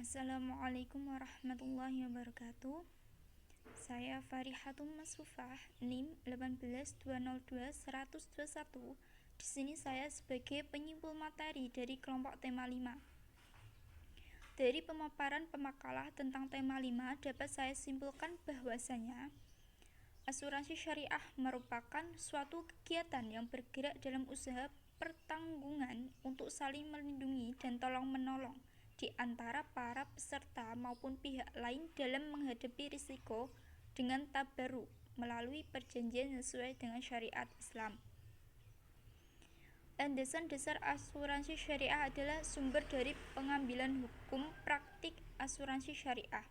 Assalamualaikum warahmatullahi wabarakatuh. Saya Farihatum Masufah, NIM 18202-121. Di sini saya sebagai penyimpul materi dari kelompok tema 5. Dari pemaparan pemakalah tentang tema 5 dapat saya simpulkan bahwasanya asuransi syariah merupakan suatu kegiatan yang bergerak dalam usaha pertanggungan untuk saling melindungi dan tolong-menolong di antara para peserta maupun pihak lain dalam menghadapi risiko dengan tabarruk melalui perjanjian sesuai dengan syariat Islam. Landasan dasar asuransi syariah adalah sumber dari pengambilan hukum praktik asuransi syariah.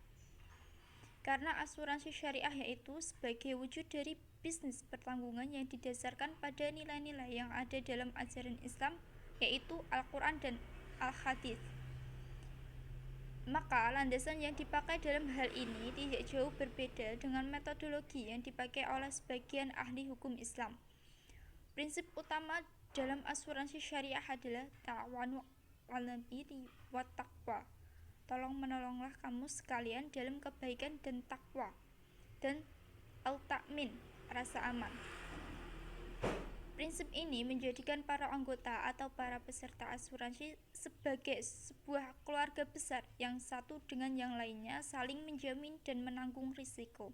Karena asuransi syariah yaitu sebagai wujud dari bisnis pertanggungan yang didasarkan pada nilai-nilai yang ada dalam ajaran Islam, yaitu Al-Quran dan Al-Hadits. Maka landasan yang dipakai dalam hal ini tidak jauh berbeda dengan metodologi yang dipakai oleh sebagian ahli hukum Islam. Prinsip utama dalam asuransi syariah adalah ta'awanu 'alal birri wat taqwa. Tolong menolonglah kamu sekalian dalam kebaikan dan takwa, dan al-ta'min, rasa aman. Prinsip ini menjadikan para anggota atau para peserta asuransi sebagai sebuah keluarga besar yang satu dengan yang lainnya saling menjamin dan menanggung risiko.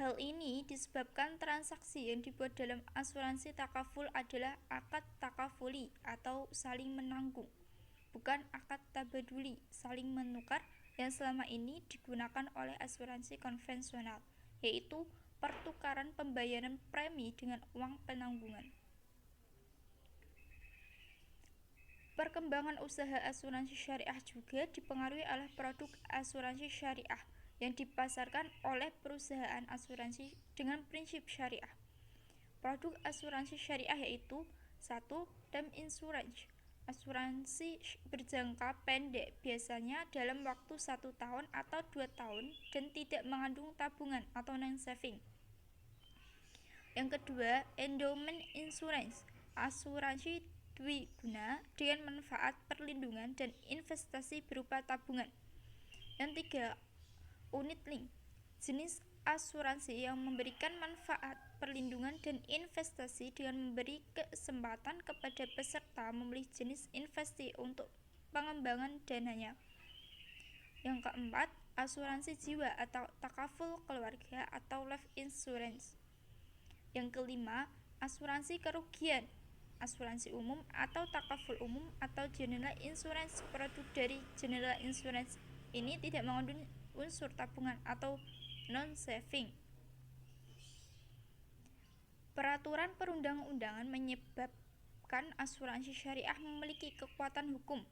Hal ini disebabkan transaksi yang dibuat dalam asuransi takaful adalah akad takafuli atau saling menanggung, bukan akad tabaduli, saling menukar, yang selama ini digunakan oleh asuransi konvensional, yaitu pertukaran pembayaran premi dengan uang penanggungan. Perkembangan usaha asuransi syariah juga dipengaruhi oleh produk asuransi syariah yang dipasarkan oleh perusahaan asuransi dengan prinsip syariah. Produk asuransi syariah yaitu 1. Term insurance, asuransi berjangka pendek biasanya dalam waktu 1 tahun atau 2 tahun dan tidak mengandung tabungan atau non-saving. Yang kedua, endowment insurance, asuransi dwiguna dengan manfaat perlindungan dan investasi berupa tabungan. Yang tiga, unit link, jenis asuransi yang memberikan manfaat perlindungan dan investasi dengan memberi kesempatan kepada peserta memilih jenis investasi untuk pengembangan dananya. Yang keempat, asuransi jiwa atau takaful keluarga atau life insurance. Yang kelima, asuransi kerugian, asuransi umum atau takaful umum atau general insurance. Produk dari general insurance ini tidak mengandung unsur tabungan atau non-saving. Peraturan perundang-undangan menyebabkan asuransi syariah memiliki kekuatan hukum.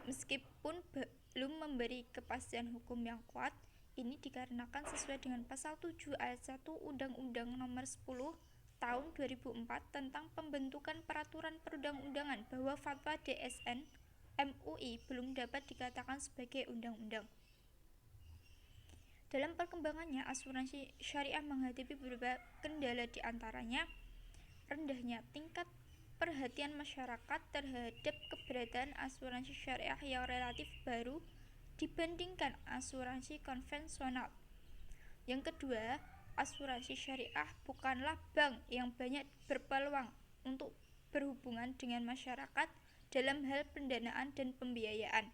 Meskipun belum memberi kepastian hukum yang kuat, ini dikarenakan sesuai dengan pasal 7 ayat 1 Undang-Undang Nomor 10 Tahun 2004 tentang pembentukan peraturan perundang-undangan bahwa fatwa DSN MUI belum dapat dikatakan sebagai undang-undang. Dalam perkembangannya, asuransi syariah menghadapi beberapa kendala, di antaranya rendahnya tingkat perhatian masyarakat terhadap keberadaan asuransi syariah yang relatif baru dibandingkan asuransi konvensional. Yang kedua, asuransi syariah bukanlah bank yang banyak berpeluang untuk berhubungan dengan masyarakat dalam hal pendanaan dan pembiayaan.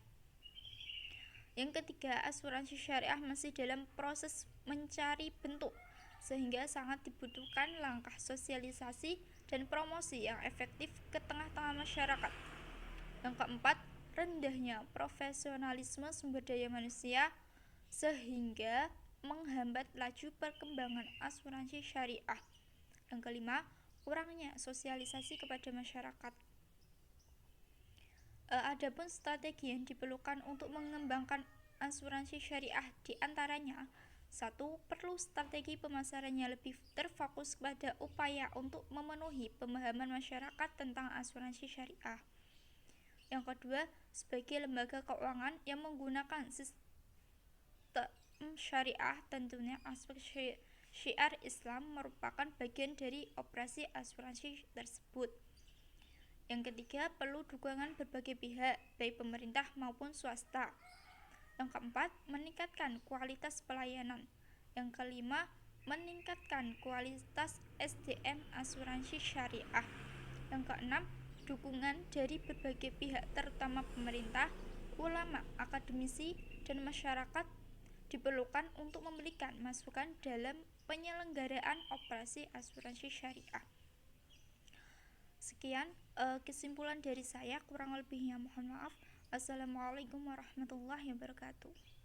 Yang ketiga, asuransi syariah masih dalam proses mencari bentuk, sehingga sangat dibutuhkan langkah sosialisasi dan promosi yang efektif ke tengah-tengah masyarakat. Yang keempat, rendahnya profesionalisme sumber daya manusia sehingga menghambat laju perkembangan asuransi syariah. Yang kelima, kurangnya sosialisasi kepada masyarakat. Adapun strategi yang diperlukan untuk mengembangkan asuransi syariah di antaranya: 1. Perlu strategi pemasaran yang lebih terfokus pada upaya untuk memenuhi pemahaman masyarakat tentang asuransi syariah. Yang kedua, sebagai lembaga keuangan yang menggunakan sistem syariah, tentunya aspek syiar Islam merupakan bagian dari operasi asuransi tersebut. Yang ketiga, perlu dukungan berbagai pihak, baik pemerintah maupun swasta. Yang keempat, meningkatkan kualitas pelayanan. Yang kelima, meningkatkan kualitas SDM asuransi syariah. Yang keenam, dukungan dari berbagai pihak terutama pemerintah, ulama, akademisi, dan masyarakat diperlukan untuk memberikan masukan dalam penyelenggaraan operasi asuransi syariah. Sekian kesimpulan dari saya, kurang lebihnya mohon maaf. Wassalamualaikum warahmatullahi wabarakatuh.